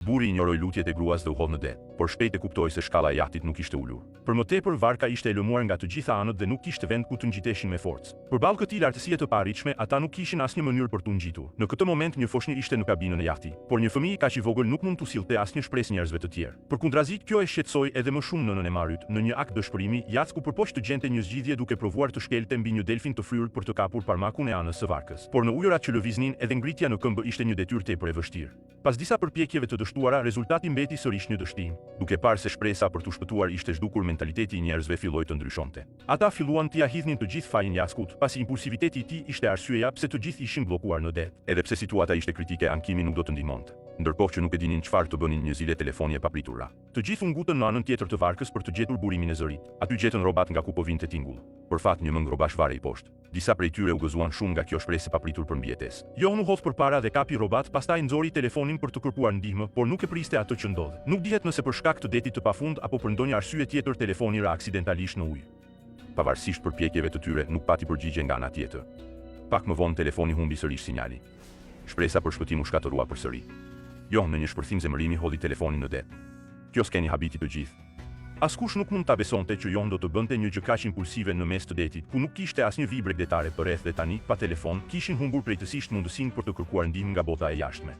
Burri injoroi lutjet e gruas dhe u hodh në det, por shpejt e kuptoi se shkalla e jahtit nuk ishte ulur. Për më tepër varka ishte e lëmuar nga të gjitha anët dhe nuk kishte vend ku të ngjiteshin me forcë. Përballë këtij lartësie të paarritshme, ata nuk kishin asnjë mënyrë për t'u ngjitur. Në këtë moment një foshnjë ishte në kabinën e jahtit, por një fëmijë kaq i vogël nuk mund t'u sillte asnjë shpresë njerëzve të tjerë. Përkundrazi, kjo e shqetësoi edhe më shumë nënën e Maryt. Në një akt dëshpërimi, Jacku përpoq të gjente një zgjidhje duke provuar të shkelte mbi një delfin të fryrë për të kapur parmakun e anës së varkës. Por në ujërat që lëviznin, edhe ngritja në këmbë ishte një detyrë tepër e vështirë. Pas disa përpjekjeve të dështuara, rezultati mbeti sërish një dështim. Duke parë se shpresa për t'u shpëtuar ishte zhdukur, mentaliteti i njerëzve filloi të ndryshonte. Ata filluan t'ia hidhnin të gjithë fajin Jackut, pasi impulsiviteti i tij ishte arsyeja pse të gjithë ishin bllokuar në det. Edhe pse situata ishte kritike, ankimi nuk do të ndihmonte. Ndërkohë që nuk e dinin çfarë të bënin, një zile telefoni e papritura. Të gjithë u ngutën në anën tjetër të varkës për të gjetur burimin e zërit. Aty gjetën rrobat nga ku po vinte tingull. Për fat, një mëng rrobash varrej poshtë. Disa prej tyre u gëzuan shumë nga kjo shpresë e papritur për mbijetesë. John u hodh përpara dhe kapi rrobat, pastaj nxori telefonin për të kërkuar ndihmë, por nuk e priste atë që ndodhi. Nuk dihet nëse për shkak të detit të pafund apo për ndonjë arsye tjetër telefoni ra aksidentalisht në ujë. Pavarësisht përpjekjeve të tyre, nuk pati përgjigje nga ana tjetër. Pak më vonë telefoni humbi sërish sinjali. Shpresa për shpëtim u shkatërrua përsëri. John në një shpërthim zemërimi hodhi telefonin në det. Kjo skeni habiti të gjithë. Askush nuk mund ta besonte që John do të bënte një gjë kaq impulsive në mes të detit, ku nuk kishte asnjë vibre detare përreth dhe tani, pa telefon, kishin humbur drejtësisht mundësinë për të kërkuar ndihmë nga bota e jashtme.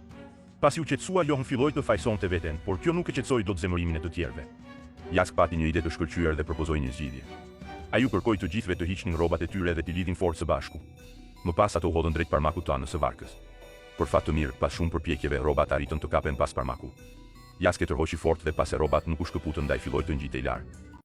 Pasi u qetësua, John filloi të fajsonte veten, por kjo nuk e qetësoi dot zemërimin e të tjerëve. Jack pati një ide të shkëlqyer dhe propozoi një zgjidhje. Ai u kërkoi të gjithëve të hiqnin rrobat e tyre dhe t'i lidhin fort së bashku. Më pas ato u hodhën drejt parmakut të anës së varkës. Për fat të mirë, pas shumë përpjekjeve, rrobat arritën të kapen pas parmakut. Jack e tërhoqi fort dhe pas se rrobat nuk u shkëputën, ndaj filloi të ngjitej larg.